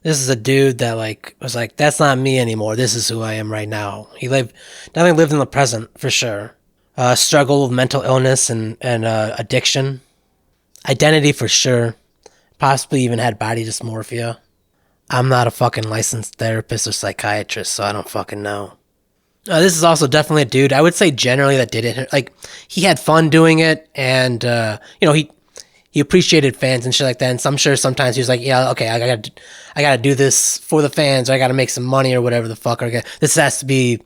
This is a dude that like was like, that's not me anymore. This is who I am right now. He definitely lived in the present for sure. Struggled with mental illness and addiction, identity for sure. Possibly even had body dysmorphia. I'm not a fucking licensed therapist or psychiatrist, so I don't fucking know. This is also definitely a dude. I would say generally that did it. Like he had fun doing it, and he appreciated fans and shit like that. And so I'm sure sometimes he was like, yeah, okay, I gotta do this for the fans, or I gotta make some money or whatever the fuck. This has to be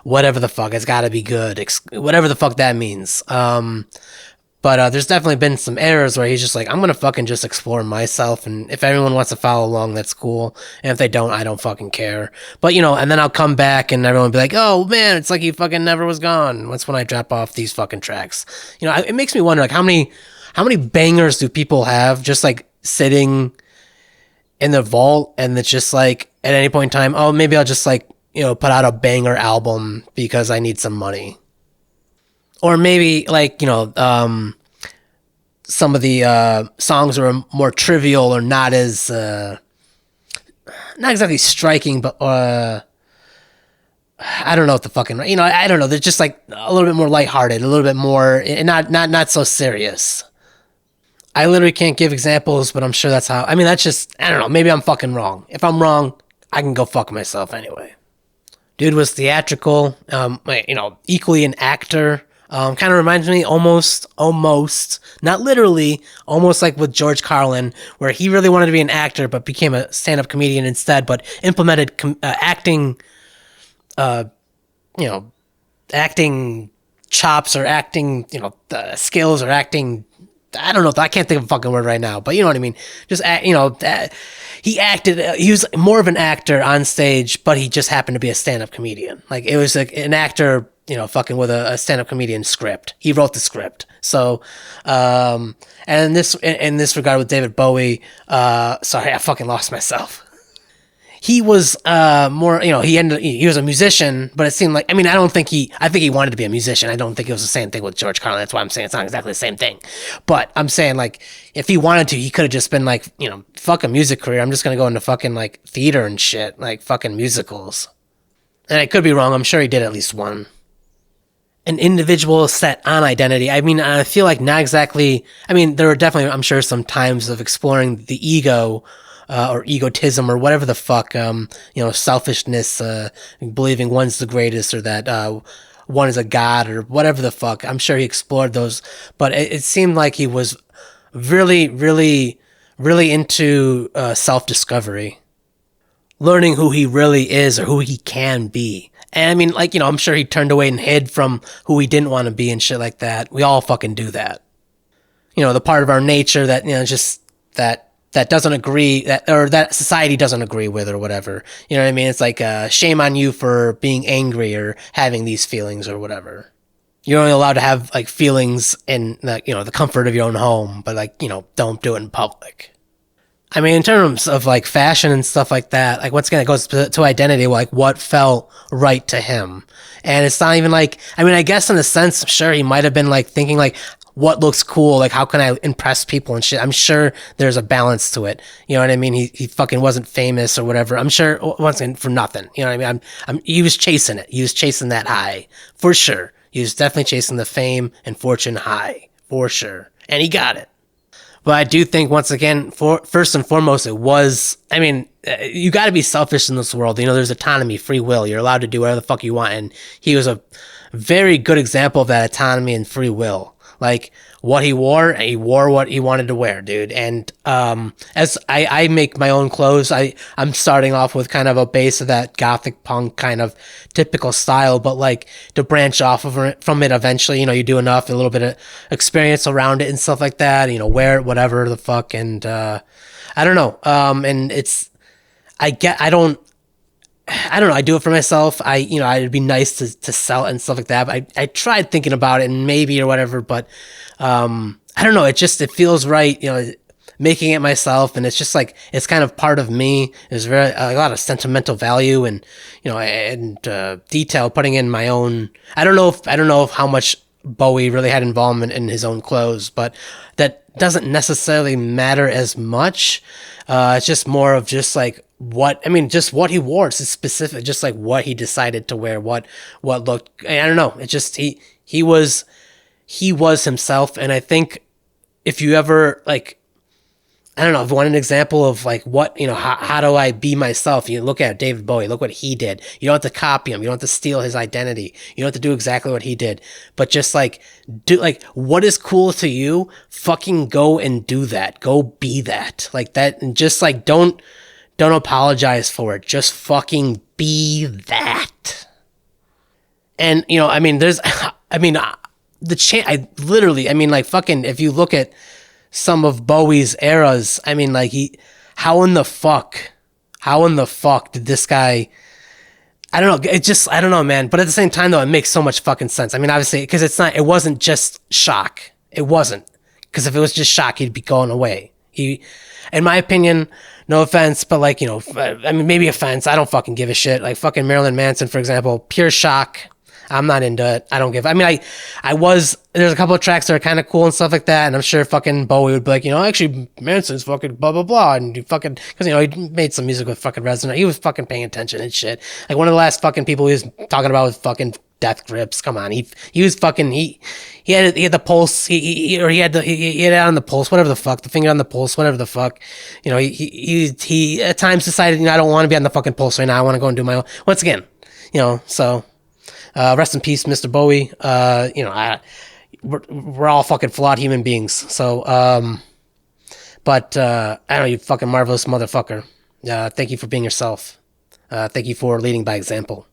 whatever the fuck. It's gotta be good, whatever the fuck that means. But there's definitely been some errors where he's just like, I'm gonna fucking just explore myself, and if everyone wants to follow along, that's cool. And if they don't, I don't fucking care. But and then I'll come back and everyone will be like, oh man, it's like he fucking never was gone. That's when I drop off these fucking tracks. It makes me wonder, like, how many bangers do people have just like sitting in the vault, and it's just like at any point in time, oh, maybe I'll just like put out a banger album because I need some money. Or maybe like some of the songs are more trivial or not as not exactly striking, but I don't know what the fucking I don't know. They're just like a little bit more lighthearted, a little bit more and not so serious. I literally can't give examples, but I'm sure that's how. I mean, that's just I don't know. Maybe I'm fucking wrong. If I'm wrong, I can go fuck myself anyway. Dude was theatrical, equally an actor. Kind of reminds me almost, not literally, almost like with George Carlin, where he really wanted to be an actor, but became a stand-up comedian instead, but implemented acting, acting chops or acting, skills or acting. I don't know. I can't think of a fucking word right now, but you know what I mean. Just he acted. He was more of an actor on stage, but he just happened to be a stand-up comedian. Like it was like an actor, fucking with a stand-up comedian script. He wrote the script. So, and in this regard with David Bowie, sorry, I fucking lost myself. He was more, he was a musician, but it seemed like, I think he wanted to be a musician. I don't think it was the same thing with George Carlin. That's why I'm saying it's not exactly the same thing. But I'm saying, like, if he wanted to, he could have just been like, fuck a music career. I'm just going to go into fucking, like, theater and shit, like fucking musicals. And I could be wrong. I'm sure he did at least one. An individual set on identity. I feel like not exactly, there were definitely, I'm sure, some times of exploring the ego, or egotism or whatever the fuck, selfishness, believing one's the greatest or that one is a god or whatever the fuck. I'm sure he explored those, but it seemed like he was really, really, really into self-discovery, learning who he really is or who he can be. And I'm sure he turned away and hid from who he didn't want to be and shit like that. We all fucking do that. The part of our nature that, just that doesn't agree, that society doesn't agree with or whatever. You know what I mean? It's like, shame on you for being angry or having these feelings or whatever. You're only allowed to have like feelings in the comfort of your own home, but don't do it in public. In terms of like fashion and stuff like that, like once again, it goes to identity, like what felt right to him. And it's not even like, I guess in a sense, sure, he might have been like thinking like, what looks cool? Like, how can I impress people and shit? I'm sure there's a balance to it. You know what I mean? He fucking wasn't famous or whatever. I'm sure, once again, for nothing. You know what I mean? He was chasing it. He was chasing that high, for sure. He was definitely chasing the fame and fortune high, for sure. And he got it. But I do think, once again, first and foremost, it was, you got to be selfish in this world. There's autonomy, free will. You're allowed to do whatever the fuck you want. And he was a very good example of that autonomy and free will. Like, what he wore what he wanted to wear, dude. And as I make my own clothes, I'm starting off with kind of a base of that gothic punk kind of typical style, but like to branch off of it from it eventually, you do enough, a little bit of experience around it and stuff like that, wear it, whatever the fuck. And I don't know. And it's, I don't know. I do it for myself. It'd be nice to sell it and stuff like that. But I tried thinking about it and maybe or whatever, but, I don't know. It feels right, making it myself. And it's just like, it's kind of part of me. There's a lot of sentimental value and, detail putting in my own. I don't know if how much Bowie really had involvement in his own clothes, but that doesn't necessarily matter as much. It's just more of just like what I mean, just what he wore. It's specific, just like what he decided to wear, what looked. I don't know. It just he was himself, and I think if you ever like, I don't know, if you want an example of like what, how do I be myself? You look at David Bowie, look what he did. You don't have to copy him. You don't have to steal his identity. You don't have to do exactly what he did. But just like, do like, what is cool to you? Fucking go and do that. Go be that. Like that. And just like, don't apologize for it. Just fucking be that. And, I mean, I mean, I literally, I mean, like fucking, if you look at some of Bowie's eras, I mean, like how in the fuck did this guy, I don't know, I don't know, man. But at the same time though, it makes so much fucking sense. I mean, obviously, because it wasn't just shock. It wasn't. Because if it was just shock, he'd be going away. In my opinion, no offense, but like, I mean, maybe offense. I don't fucking give a shit. Like fucking Marilyn Manson, for example, pure shock. I'm not into it. I don't give. I mean, there's a couple of tracks that are kind of cool and stuff like that, and I'm sure fucking Bowie would be like, actually Manson's fucking blah blah blah, and because he made some music with fucking Resonant. He was fucking paying attention and shit. Like one of the last fucking people he was talking about was fucking Death Grips. Come on, he was fucking he had the pulse. He had it on the pulse, whatever the fuck, the finger on the pulse, whatever the fuck. He at times decided, I don't want to be on the fucking pulse right now. I want to go and do my own. Once again, so. Rest in peace, Mr. Bowie. We're all fucking flawed human beings. So, but I don't know, you fucking marvelous motherfucker. Thank you for being yourself. Thank you for leading by example.